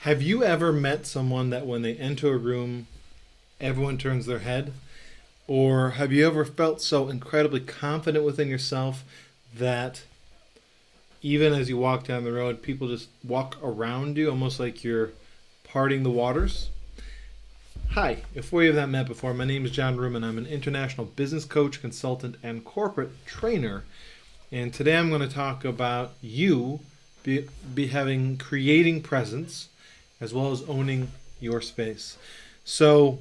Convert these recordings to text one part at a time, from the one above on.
Have you ever met someone that when they enter a room, everyone turns their head? Or have you ever felt so incredibly confident within yourself that even as you walk down the road, people just walk around you almost like you're parting the waters? Hi, if we have not met before, my name is John Ruman. I'm an international business coach, consultant, and corporate trainer. And today I'm going to talk about you creating presence as well as owning your space. So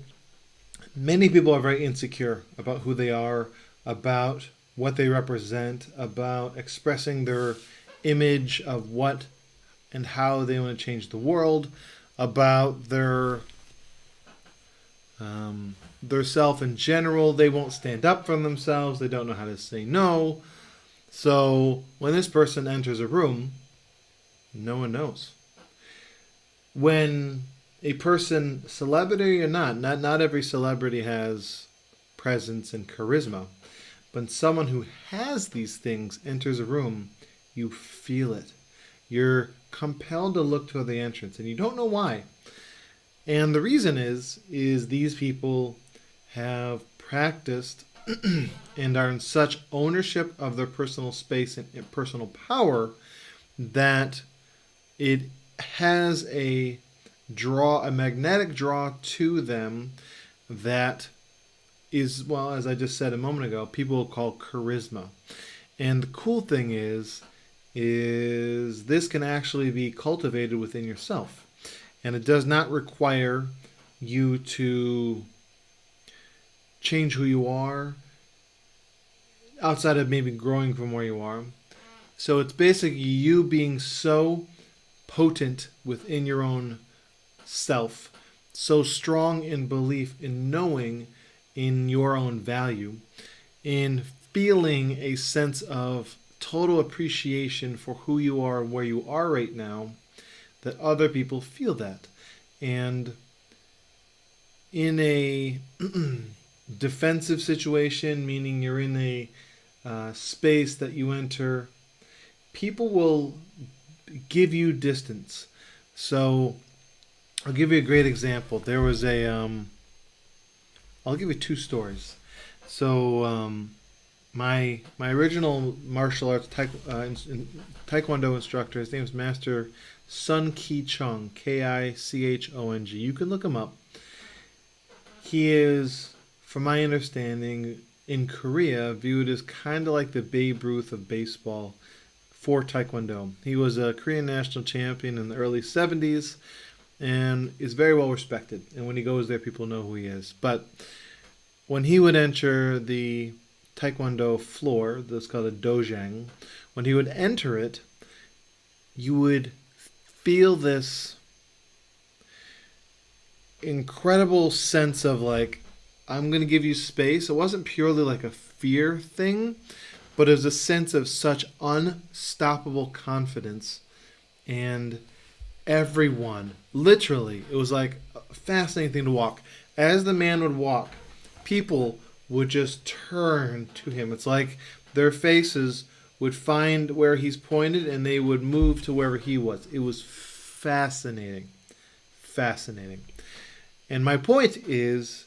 many people are very insecure about who they are, about what they represent, about expressing their image of what and how they want to change the world, about their self in general. They won't stand up for themselves. They don't know how to say no. So when this person enters a room, no one knows. When a person, celebrity or not every celebrity has presence and charisma. But someone who has these things enters a room, you feel it. You're compelled to look toward the entrance, and you don't know why. And the reason is these people have practiced and are in such ownership of their personal space and personal power that it has a magnetic draw to them that is, well, as I just said a moment ago, people call charisma. And the cool thing is this can actually be cultivated within yourself. And it does not require you to change who you are outside of maybe growing from where you are. So it's basically you being so potent within your own self, so strong in belief, in knowing in your own value, in feeling a sense of total appreciation for who you are and where you are right now, that other people feel that. And in a defensive situation, meaning you're in a space that you enter, people will give you distance. So I'll give you a great example. There was I'll give you two stories. So my original martial arts taekwondo instructor, his name is Master Sun Ki Chung, Kichong. You can look him up. He is, from my understanding, in Korea, viewed as kind of like the Babe Ruth of baseball for taekwondo. He was a Korean national champion in the early 70s and is very well respected. And when he goes there, people know who he is. But when he would enter the taekwondo floor, that's called a dojang, when he would enter it, you would feel this incredible sense of like, I'm going to give you space. It wasn't purely like a fear thing, but it was a sense of such unstoppable confidence. And everyone, literally, it was like a fascinating thing to walk. As the man would walk, people would just turn to him. It's like their faces would find where he's pointed and they would move to wherever he was. It was fascinating. Fascinating. And my point is,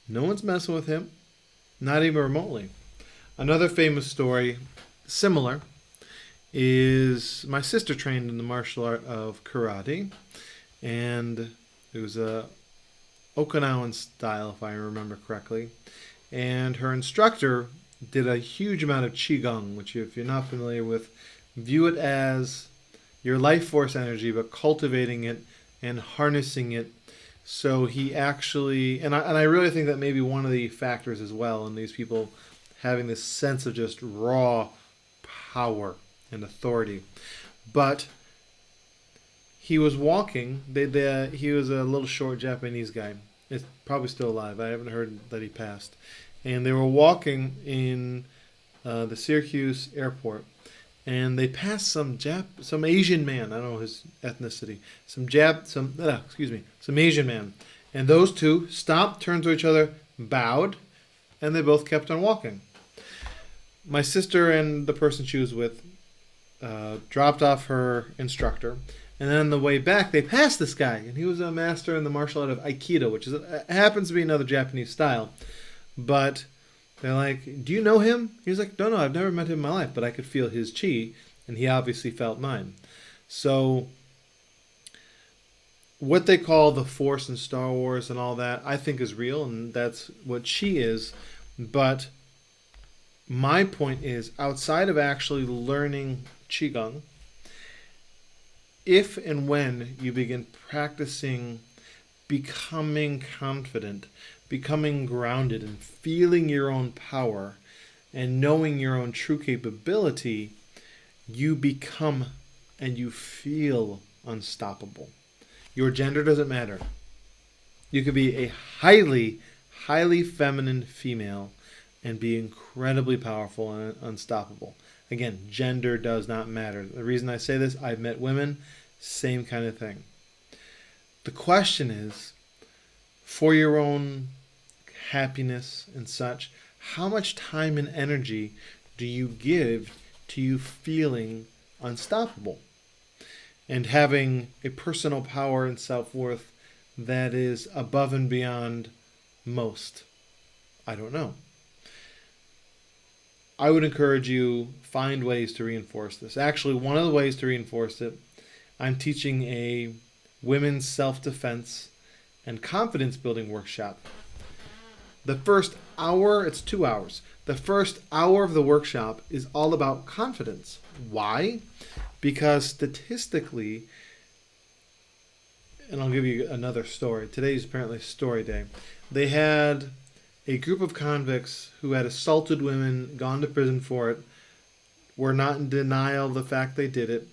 no one's messing with him, not even remotely. Another famous story, similar, is my sister trained in the martial art of karate, and it was a Okinawan style, if I remember correctly. And her instructor did a huge amount of qigong, which, if you're not familiar with, view it as your life force energy, but cultivating it and harnessing it. So he actually, and I really think that may be one of the factors as well in these people having this sense of just raw power and authority. But he was walking. He was a little short Japanese guy. It's probably still alive. I haven't heard that he passed. And they were walking in the Syracuse airport, and they passed some Asian man. I don't know his ethnicity. Some Asian man. And those two stopped, turned to each other, bowed, and they both kept on walking. My sister and the person she was with dropped off her instructor, And then on the way back, they passed this guy, and he was a master in the martial art of Aikido, which happens to be another Japanese style. But they're like, "Do you know him?" He's like, "No, I've never met him in my life, but I could feel his chi, and he obviously felt mine." So, what they call the Force in Star Wars and all that, I think is real, and that's what chi is. But my point is, outside of actually learning qigong, if and when you begin practicing becoming confident, becoming grounded, and feeling your own power and knowing your own true capability, you become and you feel unstoppable. Your gender doesn't matter. You could be a highly, highly feminine female and be incredibly powerful and unstoppable. Again, gender does not matter. The reason I say this, I've met women, same kind of thing. The question is, for your own happiness and such, how much time and energy do you give to you feeling unstoppable and having a personal power and self-worth that is above and beyond most? I don't know. I would encourage you, find ways to reinforce this. Actually, one of the ways to reinforce it, I'm teaching a women's self-defense and confidence building workshop. The first hour, it's 2 hours. The first hour of the workshop is all about confidence. Why? Because statistically, and I'll give you another story. Today's apparently story day. They had a group of convicts who had assaulted women, gone to prison for it, were not in denial of the fact they did it,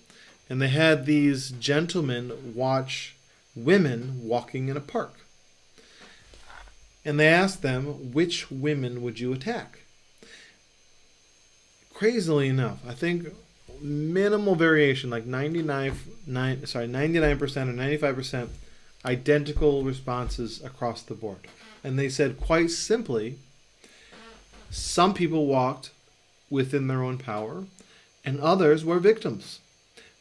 and they had these gentlemen watch women walking in a park. And they asked them, which women would you attack? Crazily enough, I think minimal variation, like 99% or 95% identical responses across the board. And they said quite simply, some people walked within their own power and others were victims.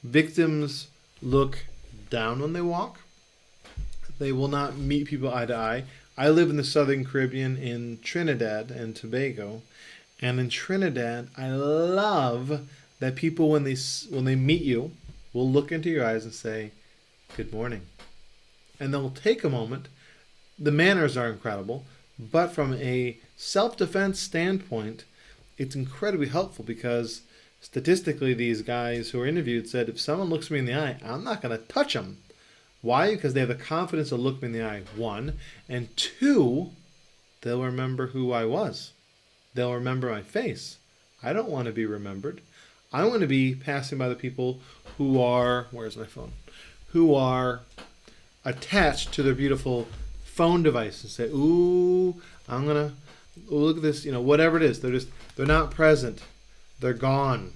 Victims look down when they walk. They will not meet people eye to eye. I live in the Southern Caribbean in Trinidad and Tobago. And in Trinidad, I love that people, when they meet you, will look into your eyes and say, "Good morning." And they'll take a moment. The manners are incredible, but from a self-defense standpoint, it's incredibly helpful because statistically these guys who are interviewed said, if someone looks me in the eye, I'm not going to touch them. Why? Because they have the confidence to look me in the eye, one. And two, they'll remember who I was. They'll remember my face. I don't want to be remembered. I want to be passing by the people who are, where's my phone? Who are attached to their beautiful phone device and say, ooh, look at this, whatever it is. They're not present. They're gone.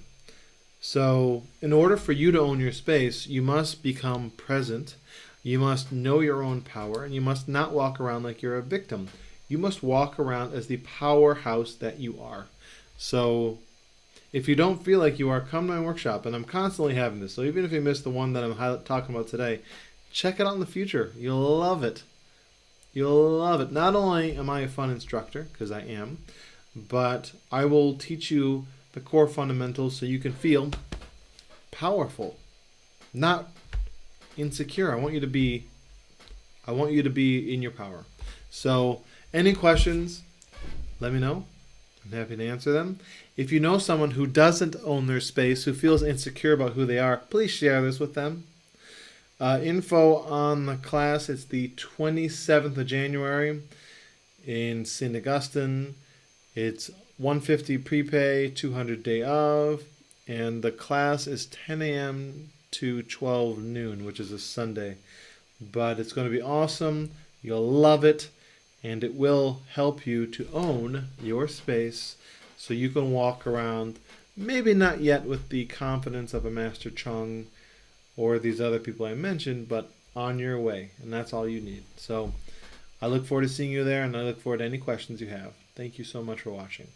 So in order for you to own your space, you must become present. You must know your own power, and you must not walk around like you're a victim. You must walk around as the powerhouse that you are. So if you don't feel like you are, come to my workshop, and I'm constantly having this. So even if you missed the one that I'm talking about today, check it out in the future. You'll love it. You'll love it. Not only am I a fun instructor, because I am, but I will teach you the core fundamentals so you can feel powerful, not insecure. I want you to be in your power. So any questions, let me know. I'm happy to answer them. If you know someone who doesn't own their space, who feels insecure about who they are, please share this with them. Info on the class, it's the 27th of January in St. Augustine. It's $150 prepay, $200 day of, and the class is 10 a.m. to 12 noon, which is a Sunday. But it's going to be awesome. You'll love it, and it will help you to own your space so you can walk around, maybe not yet with the confidence of a Master Chung or these other people I mentioned, but on your way, and that's all you need. So I look forward to seeing you there, and I look forward to any questions you have. Thank you so much for watching.